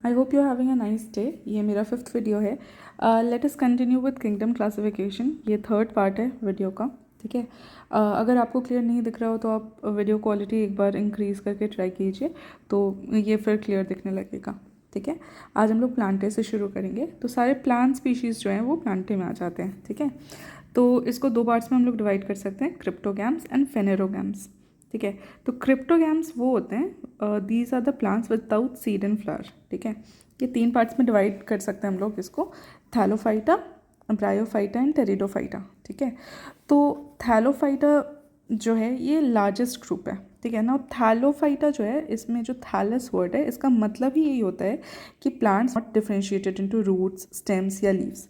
I hope you are having a nice day. ये मेरा 5th video है। Let us continue with kingdom classification. ये 3rd part है video का, ठीक है। अगर आपको क्लियर नहीं दिख रहा हो तो आप वीडियो क्वालिटी एक बार इंक्रीज़ करके ट्राई कीजिए, तो ये फिर क्लियर दिखने लगेगा, ठीक है। आज हम लोग प्लांटे से शुरू करेंगे। तो सारे प्लांट स्पीशीज़ जो हैं वो प्लांटे में आ जाते हैं, ठीक है। तो इसको 2 पार्ट्स में हम लोग डिवाइड कर सकते हैं, क्रिप्टोगैम्स एंड फेनेरोगैम्स, ठीक है। तो क्रिप्टोगैम्स वो होते हैं, these are the plants without seed and flower, ठीक है। ये 3 पार्ट्स में डिवाइड कर सकते हैं हम लोग इसको, थैलोफाइटा, ब्रायोफाइटा एंड टेरिडोफाइटा, ठीक है। तो थैलोफाइटा जो है ये लार्जेस्ट ग्रुप है, ठीक है ना। थैलोफाइटा जो है, इसमें जो थैलस वर्ड है इसका मतलब ही यही होता है कि plants not differentiated into roots, stems या लीव्स,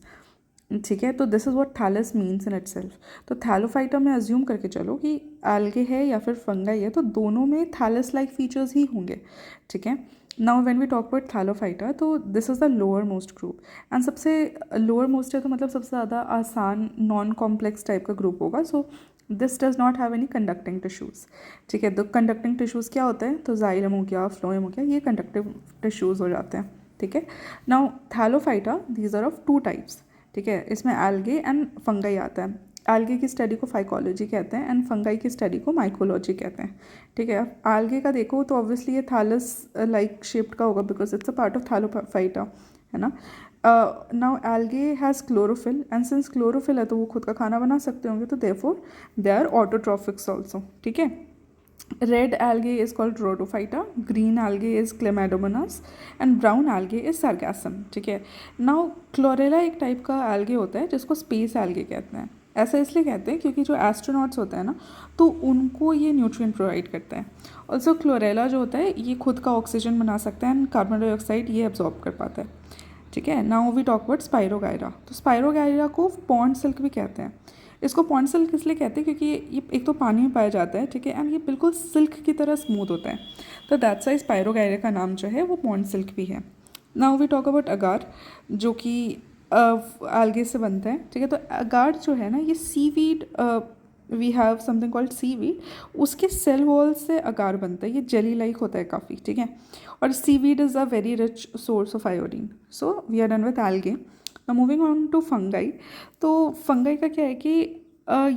ठीक है। तो this is what thallus means in itself. तो थैलोफाइटा में अज्यूम करके चलो कि एल्गे है या फिर फंगाई है, तो दोनों में थैलस लाइक फीचर्स ही होंगे, ठीक है। Now when we talk about thallophyta, तो this is the lower most group and सबसे लोअर मोस्ट है तो मतलब सबसे ज़्यादा आसान नॉन कॉम्प्लेक्स टाइप का ग्रुप होगा। So this does not have any conducting tissues, ठीक है। तो कंडक्टिंग टिश्यूज़ क्या होते हैं, तो जाइलम हो गया, फ्लोएम हो गया, ये कंडक्टिव टिश्यूज़ हो जाते हैं, ठीक है। Now thallophyta, these are of 2 types, ठीक है। इसमें एल्गे एंड फंगाई आता है। एल्गे की स्टडी को फाइकोलॉजी कहते हैं एंड फंगाई की स्टडी को माइकोलॉजी कहते हैं, ठीक है। अब एल्गे का देखो तो ऑब्वियसली ये थैलस लाइक शेप्ड का होगा because it's a part of Thallophyta, है ना। Now algae has chlorophyll and since chlorophyll है तो वो खुद का खाना बना सकते होंगे, तो देयरफॉर दे आर ऑटोट्रॉफिक्स ऑल्सो, ठीक है। Red algae is called Rhodophyta, green algae is Chlamydomonas and brown algae is Sargassum, ठीक है। Now Chlorella एक टाइप का algae होता है जिसको space algae कहते हैं। ऐसा इसलिए कहते हैं क्योंकि जो एस्ट्रोनॉट्स होते हैं ना, तो उनको ये न्यूट्रिएंट प्रोवाइड करता है। ऑल्सो क्लोरेला जो होता है ये खुद का ऑक्सीजन बना सकता है एंड कार्बन डाइऑक्साइड ये एब्जॉर्ब कर पाता है, ठीक है। Now we talk about spirogyra. तो स्पाइरोगायरा को पॉन्ड सिल्क भी कहते हैं। इसको पॉन्ड सिल्क इसलिए कहते हैं क्योंकि ये एक तो पानी में पाया जाता है, ठीक है, एंड ये बिल्कुल सिल्क की तरह स्मूथ होता है, तो दैट्स वाई स्पाइरोगायरा का नाम जो है वो पॉन्ड सिल्क भी है। नाउ वी टॉक अबाउट अगार, जो कि एल्गे से बनता है, ठीक है। तो अगार जो है ना, ये seaweed, we have something called seaweed, उसके सेल वॉल से अगार बनता है। ये जेली लाइक होता है काफ़ी, ठीक है। और seaweed is a very rich source of iodine. So we are done with algae. Now moving on to fungi. तो फंगाई का क्या है कि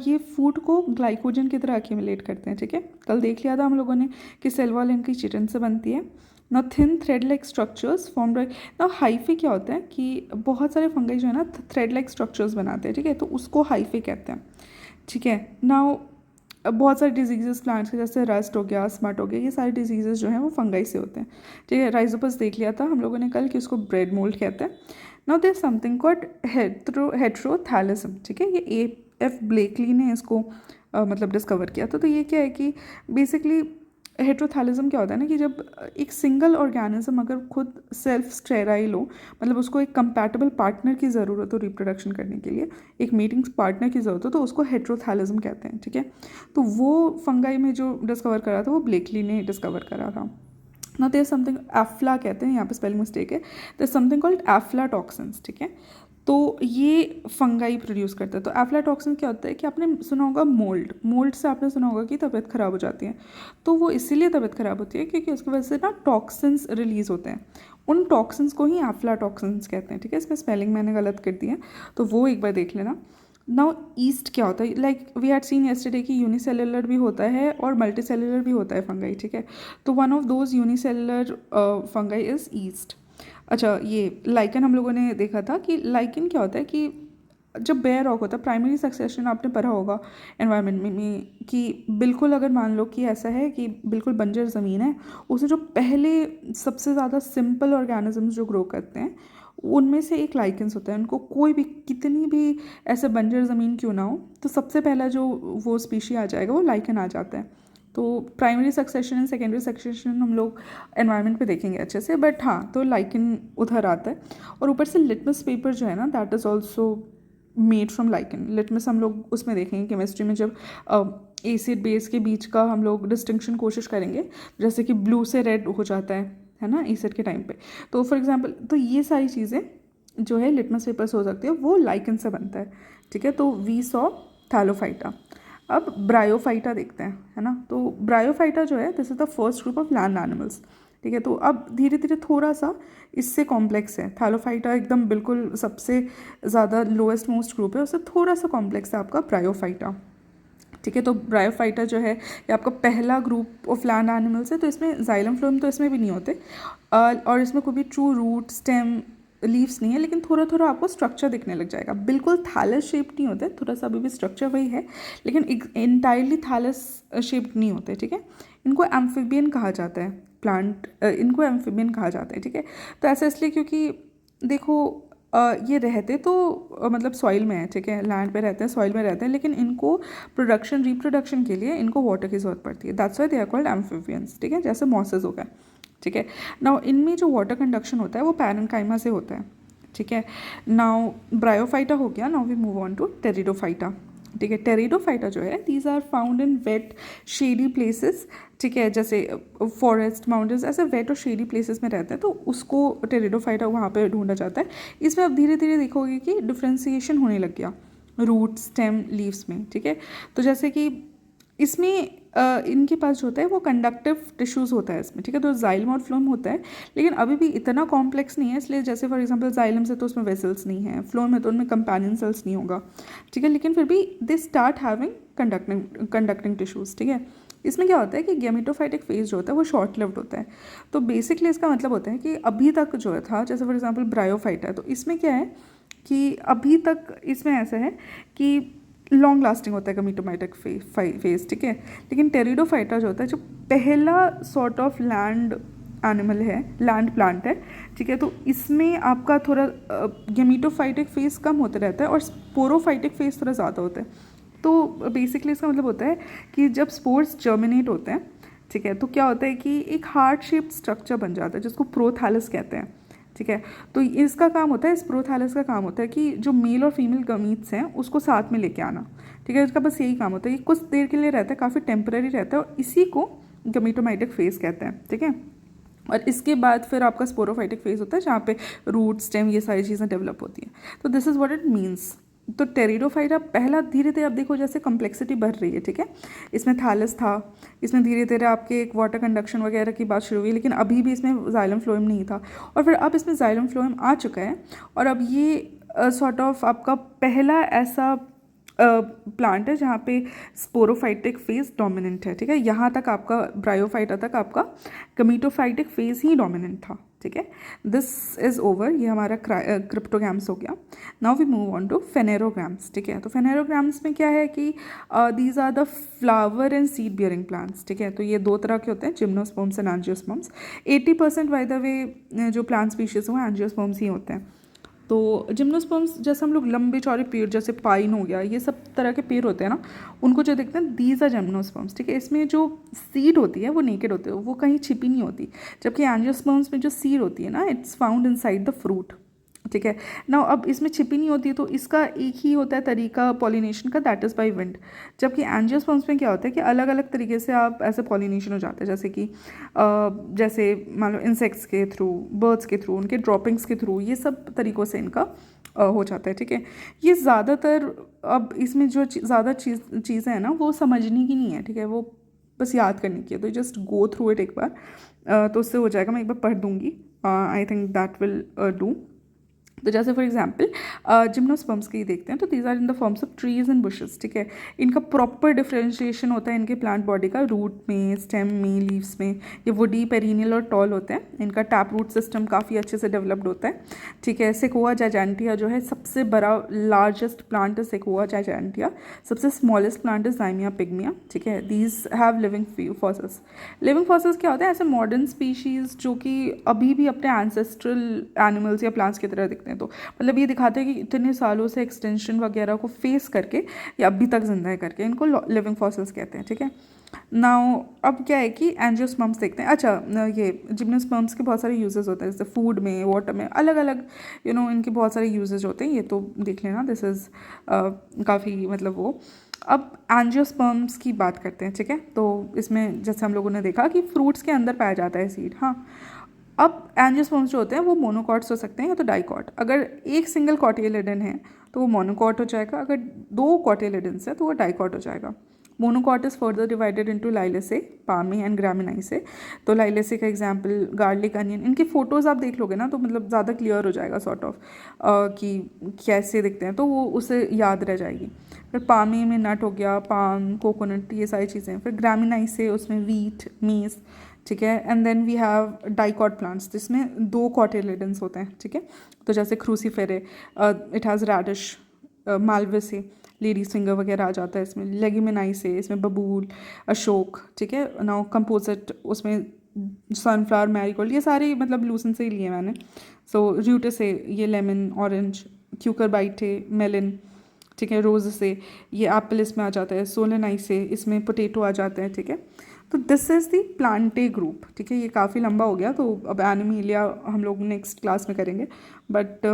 ये फूड को ग्लाइकोजन की तरह एक्यूमुलेट करते हैं, ठीक है। कल देख लिया था हम लोगों ने कि सेल वॉल इनकी चिटिन से बनती है। ना thin thread like structures form by, ना हाइफे क्या होता है कि बहुत सारे फंगाई जो है ना थ्रेड लाइक स्ट्रक्चर्स बनाते हैं, ठीक है, तो उसको हाइफे कहते हैं, ठीक है। नाउ बहुत सारे डिजीजेस प्लांट्स के, जैसे रस्ट हो गया, स्मट हो गया, ये सारे डिजीजेस जो हैं वो फंगाई से होते हैं, ठीक है। राइजोपस देख लिया था हम लोगों ने कल कि उसको ब्रेड मोल्ड कहते हैं। नाउ देयर समथिंग कॉल्ड हेट्रोथैलेसम, ठीक है। ये एफ ब्लेकली ने इसको मतलब डिस्कवर किया था। तो ये क्या है कि बेसिकली हेट्रोथैलिज्म क्या होता है ना कि जब एक सिंगल ऑर्गेनिज्म अगर खुद सेल्फ स्टेराइल हो, मतलब उसको एक कंपैटिबल पार्टनर की ज़रूरत हो रिप्रोडक्शन करने के लिए, एक मीटिंग पार्टनर की ज़रूरत हो, तो उसको हेट्रोथैलिज्म कहते हैं, ठीक है। तो वो फंगाई में जो डिस्कवर करा था वो ब्लेकली ने डिस्कवर करा था। ना देयर समथिंग एफ्ला कहते हैं, यहाँ पे स्पेलिंग मिस्टेक है, देयर समथिंग कॉल्ड एफ्लाटॉक्सिन्स, ठीक है। तो ये फंगाई प्रोड्यूस करता है। तो एफ्लाटॉक्सिन क्या होता है कि आपने सुना होगा मोल्ड से आपने सुना होगा कि तबीयत ख़राब हो जाती है। तो वो इसीलिए तबीयत ख़राब होती है क्योंकि उसकी वजह से ना टॉक्सिन्स रिलीज़ होते हैं। उन टॉक्सिन्स को ही एफ्लाटॉक्सिन्स कहते हैं, ठीक है। इसमें स्पेलिंग मैंने गलत कर दी है, तो वो एक बार देख लेना। नाउ ईस्ट क्या होता है, like we had seen yesterday कि यूनिसेलुलर भी होता है और मल्टीसेलुलर भी होता है फंगाई, ठीक है। तो one of those unicellular fungi is east. अच्छा, ये लाइकन हम लोगों ने देखा था कि लाइकन क्या होता है कि जब बेयर रॉक होता है, प्राइमरी सक्सेशन आपने पढ़ा होगा एनवायरनमेंट में कि बिल्कुल अगर मान लो कि ऐसा है कि बिल्कुल बंजर ज़मीन है, उसमें जो पहले सबसे ज़्यादा सिंपल ऑर्गेनिजम्स जो ग्रो करते हैं उनमें से एक लाइकेंस होता है। उनको कोई भी कितनी भी ऐसे बंजर ज़मीन क्यों ना हो, तो सबसे पहला जो वो स्पीशी आ जाएगा वो लाइकन आ जाता है। तो primary succession and secondary succession हम लोग एनवायरनमेंट पे देखेंगे अच्छे से, बट हाँ, तो लाइकन उधर आता है। और ऊपर से लिटमस पेपर जो है ना, that is also made from lichen. Litmus हम लोग उसमें देखेंगे केमिस्ट्री में, जब एसिड बेस के बीच का हम लोग डिस्टिंक्शन कोशिश करेंगे, जैसे कि ब्लू से रेड हो जाता है ना एसिड के टाइम पे। तो फॉर एग्जांपल, तो ये सारी चीज़ें जो है लिटमस पेपर से हो सकती है, वो लाइकन से बनता है, ठीक है। तो वी सॉ थैलोफाइटा। अब ब्रायोफाइटा देखते हैं, है ना। तो ब्रायोफाइटा जो है, this is the first group of land animals, ठीक है। तो अब धीरे धीरे थोड़ा सा इससे कॉम्प्लेक्स है। थैलोफाइटा एकदम बिल्कुल सबसे ज़्यादा लोएस्ट मोस्ट ग्रुप है, उससे थोड़ा सा कॉम्प्लेक्स है आपका ब्रायोफाइटा, ठीक है। तो ब्रायोफाइटा जो है ये आपका पहला ग्रुप ऑफ लैंड एनिमल्स है। तो इसमें जाइलम फ्लोएम तो इसमें भी नहीं होते, और इसमें कोई भी ट्रू रूट स्टेम लीव्स नहीं है, लेकिन थोड़ा थोड़ा आपको स्ट्रक्चर दिखने लग जाएगा। बिल्कुल थैलस शेप नहीं होते, थोड़ा सा अभी भी स्ट्रक्चर वही है, लेकिन इंटायरली थैलस शेप्ड नहीं होते, ठीक है। इनको एम्फीबियन कहा जाता है प्लांट, इनको एम्फीबियन कहा जाता है, ठीक है। तो ऐसा इसलिए क्योंकि देखो ये रहते तो मतलब सॉइल में है, ठीक है, लैंड पे रहते हैं, सॉइल में रहते हैं, लेकिन इनको प्रोडक्शन रिप्रोडक्शन के लिए इनको वाटर की ज़रूरत पड़ती है। That's why they are called amphibians, ठीक है, जैसे मॉसेस हो गए, ठीक है। नाउ इनमें जो वाटर कंडक्शन होता है वो पैरेन्काइमा से होता है, ठीक है। नाउ ब्रायोफाइटा हो गया। Now we move on to pteridophyta, ठीक है। टेरिडोफाइटा जो है these are found in wet shady places, ठीक है, जैसे फॉरेस्ट माउंटेन्स ऐसे वेट और शेडी प्लेसेस में रहते हैं, तो उसको टेरिडोफाइटा वहाँ पे ढूंढा जाता है। इसमें अब धीरे धीरे देखोगे कि डिफ्रेंसिएशन होने लग गया रूट स्टेम लीव्स में, ठीक है। तो जैसे कि इसमें इनके पास जो होता है वो कंडक्टिव टिश्यूज़ होता है इसमें, ठीक है। तो जाइलम और फ्लोएम होता है, लेकिन अभी भी इतना कॉम्प्लेक्स नहीं है, इसलिए जैसे फॉर एग्जांपल जाइलम से तो उसमें वेसल्स नहीं है, फ्लोएम है तो उनमें कंपेनियन सेल्स नहीं होगा, ठीक है, लेकिन फिर भी they start having conducting tissues, ठीक है। इसमें क्या होता है कि गेमेटोफाइटिक फेज जो होता है वो शॉर्ट लिव्ड होता है। तो बेसिकली इसका मतलब होता है कि अभी तक जो है था, जैसे फॉर एग्जांपल ब्रायोफाइटा, तो इसमें क्या है कि अभी तक इसमें ऐसा है कि लॉन्ग लास्टिंग होता है गमीटोमाइटिक फेज, ठीक है। लेकिन टेरिडोफाइटा जो होता है, जो पहला सॉर्ट ऑफ लैंड एनिमल है, लैंड प्लांट है, ठीक है, तो इसमें आपका थोड़ा गेमीटोफाइटिक फेज कम होता रहता है और स्पोरोफाइटिक फेज थोड़ा ज़्यादा होता है। तो बेसिकली इसका मतलब होता है कि जब स्पोर्स जर्मिनेट होते हैं, ठीक है, तो क्या होता है कि एक हार्ट शेप्ड स्ट्रक्चर बन जाता है जिसको प्रोथैलस कहते हैं, ठीक है। तो इसका काम होता है, इस प्रोथैलस का काम होता है कि जो मेल और फीमेल गमीट्स हैं उसको साथ में लेके आना, ठीक है। इसका बस यही काम होता है, ये कुछ देर के लिए रहता है, काफ़ी टेम्पररी रहता है, और इसी को गमीटोमाइटिक फेज कहते हैं, ठीक है। और इसके बाद फिर आपका स्पोरोफाइटिक फेज होता है जहाँ पे रूट स्टेम ये सारी चीज़ें डेवलप होती हैं। तो this is what it means. तो टेरिडोफाइटा पहला धीरे धीरे अब देखो जैसे कॉम्प्लेक्सिटी बढ़ रही है, ठीक है। इसमें थैलस था, इसमें धीरे धीरे आपके एक वाटर कंडक्शन वगैरह की बात शुरू हुई, लेकिन अभी भी इसमें जाइलम फ्लोएम नहीं था, और फिर अब इसमें जाइलम फ्लोएम आ चुका है, और अब ये सॉर्ट ऑफ आपका पहला ऐसा प्लांट है जहाँ पे स्पोरोफाइटिक फेज डोमिनेंट है, ठीक है। यहाँ तक आपका ब्रायोफाइटा तक आपका गमीटोफाइटिक फेज ही डोमिनेंट था, ठीक है। दिस इज़ ओवर, ये हमारा क्रिप्टोग्राम्स हो गया। Now we move on to phanerograms, ठीक है। तो फेनेरोग्राम्स में क्या है कि these are the flower and seed bearing plants, ठीक है। तो ये दो तरह के होते हैं, gymnosperms and angiosperms. 80% by the way जो प्लांट स्पीशीज़ हो एंजियोस्पर्म्स ही होते हैं। तो जिम्नोस्पर्म्स जैसे हम लोग लंबे चौड़े पेड़ जैसे पाइन हो गया, ये सब तरह के पेड़ होते हैं ना, उनको जो देखते हैं दीज आर जिम्नोस्पर्म्स, ठीक है। इसमें जो सीड होती है वो नेकेड होती है, वो कहीं छिपी नहीं होती, जबकि एंजियोस्पर्म्स में जो सीड होती है ना, it's found inside the fruit, ठीक है ना। अब इसमें छिपी नहीं होती, तो इसका एक ही होता है तरीका पॉलिनेशन का, दैट इज़ बाय विंड। जबकि एंजियोस्पर्म्स में क्या होता है कि अलग अलग तरीके से आप ऐसे पॉलिनेशन हो जाते हैं, जैसे कि जैसे मान लो इंसेक्ट्स के थ्रू, बर्ड्स के थ्रू, उनके ड्रॉपिंग्स के थ्रू, ये सब तरीक़ों से इनका हो जाता है, ठीक है। ये ज़्यादातर अब इसमें जो ज़्यादा चीज़ें हैं ना वो समझने की नहीं है, ठीक है, वो बस याद करने की है। तो जस्ट गो थ्रू इट एक बार, तो उससे हो जाएगा। मैं एक बार पढ़ दूँगी, I think that will do. तो जैसे फॉर एग्जाम्पल जिम्नोस्पर्म्स की देखते हैं, तो these are in the forms of trees and bushes, ठीक है। इनका प्रॉपर डिफरेंशिएशन होता है इनके प्लांट बॉडी का, रूट में, स्टेम में, लीव्स में। ये वुडी, पेरिनियल और टॉल होते हैं। इनका टैप रूट सिस्टम काफ़ी अच्छे से डेवलप्ड होता है, ठीक है। सेक्वोआ जाइजेंटिया जो है सबसे बड़ा लार्जेस्ट प्लांट है सेक्वोआ जाइजेंटिया। सबसे स्मॉलेस्ट प्लांट है जाइमिया पिग्मिया, ठीक है। These have living fossils. Living fossils क्या होते हैं? ऐसे मॉडर्न स्पीशीज़ जो कि अभी भी अपने एंसेस्ट्रल एनिमल्स या प्लांट्स की तरह दिखते हैं। तो मतलब ये दिखाते हैं कि इतने सालों से एक्सटेंशन वगैरह को फेस करके या अभी तक जिंदा है करके इनको लिविंग फॉसिल्स कहते हैं, ठीक है। नाउ अब क्या है कि एंजियोस्पर्म्स देखते हैं। अच्छा, ये जिम्नोस्पर्म्स के बहुत सारे यूजेस होते हैं, जैसे फूड में, वाटर में, अलग अलग इनके बहुत सारे यूजेस होते हैं, ये तो देख लेना। दिस इज़ काफ़ी मतलब वो। अब एंजियोस्पर्म्स की बात करते हैं, ठीक है। तो इसमें जैसे हम लोगों ने देखा कि फ्रूट्स के अंदर पाया जाता है सीड, हाँ। अब एंजियोस्पर्म्स जो होते हैं वो मोनोकॉट्स हो सकते हैं या तो डाइकॉट। अगर एक सिंगल कॉटिलेडन है तो वो मोनोकॉट हो जाएगा, अगर 2 कॉटिलेडन्स है तो वो डाइकॉट हो जाएगा। Monocot is further divided into liliaceae, palmae and gramineae. तो लाइलेसे का एग्जांपल गार्लिक, अनियन, इनकी फ़ोटोज़ आप देख लोगे ना तो मतलब ज़्यादा क्लियर हो जाएगा सॉर्ट ऑफ कि कैसे दिखते हैं, तो वो उसे याद रह जाएगी। फिर पामी में नट हो गया, पाम, कोकोनट, ये सारी चीज़ें। फिर ग्रामिनाइसे उसमें वीट, मीस, ठीक है। And then we have dicot plants जिसमें 2 कॉटिलेडन्स होते हैं, ठीक है। तो जैसे cruciferae, it has radish, malvaceae, ladies finger वगैरह आ जाता है इसमें। लेगिमिनाइसे, इसमें बबूल, अशोक, ठीक है। नाउ कंपोजिट, उसमें सनफ्लावर, मैरीगोल्ड, ये सारे मतलब लूसन से ही लिए मैंने। सो रूट से ये लेमन, ऑरेंज, क्यूकरबाइटे, मेलन, ठीक है। रोज़ से ये एप्पल इसमें आ जाता है। सोलेनाई से इसमें पोटैटो आ जाते हैं, ठीक है। तो this is the Plantae group, ठीक है। ये काफ़ी लंबा हो गया, तो अब एनिमेलिया हम लोग नेक्स्ट क्लास में करेंगे। बट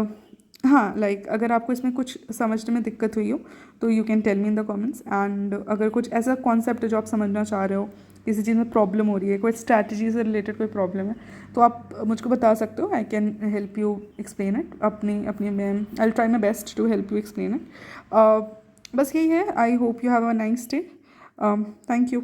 हाँ, लाइक अगर आपको इसमें कुछ समझने में दिक्कत हुई हो तो you can tell me in the comments. And अगर कुछ ऐसा कॉन्सेप्ट है जो आप समझना चाह रहे हो, किसी चीज़ में प्रॉब्लम हो रही है, कोई स्ट्रैटेजी से रिलेटेड कोई प्रॉब्लम है, तो आप मुझको बता सकते हो। I can help you explain it. अपनी मैं I try my best to help you explain it. बस यही है। I hope you have a nice day. Thank you.